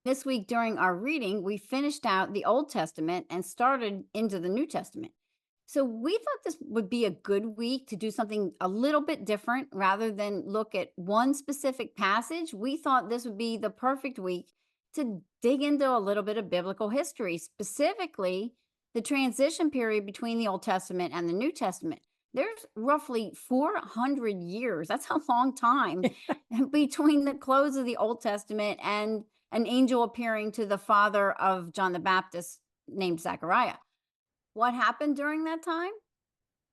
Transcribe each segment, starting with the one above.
This week during our reading, we finished out the Old Testament and started into the New Testament. So we thought this would be a good week to do something a little bit different rather than look at one specific passage. We thought this would be the perfect week to dig into a little bit of biblical history, specifically the transition period between the Old Testament and the New Testament. There's roughly 400 years. That's a long time between the close of the Old Testament and an angel appearing to the father of John the Baptist named Zechariah. What happened during that time?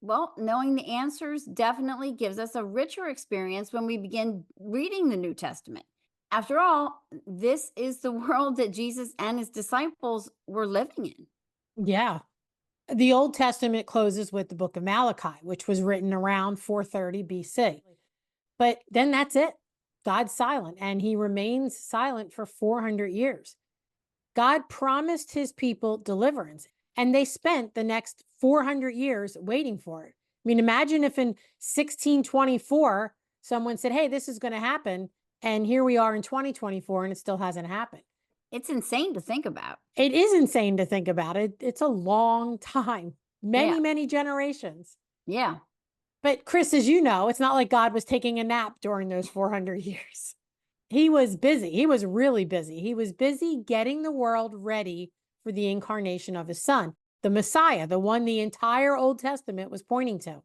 Well, knowing the answers definitely gives us a richer experience when we begin reading the New Testament. After all, this is the world that Jesus and his disciples were living in. Yeah. The Old Testament closes with the book of Malachi, which was written around 430 BC. But then that's it. God's silent, and he remains silent for 400 years. God promised his people deliverance, and they spent the next 400 years waiting for it. I mean, imagine if in 1624, someone said, "Hey, this is going to happen." And here we are in 2024, and it still hasn't happened. It's insane to think about. It is insane to think about it. It's a long time, Yeah. many, many generations. Yeah. But Chris, as you know, it's not like God was taking a nap during those 400 years. He was busy. He was really busy. He was busy getting the world ready for the incarnation of his son, the Messiah, the one the entire Old Testament was pointing to.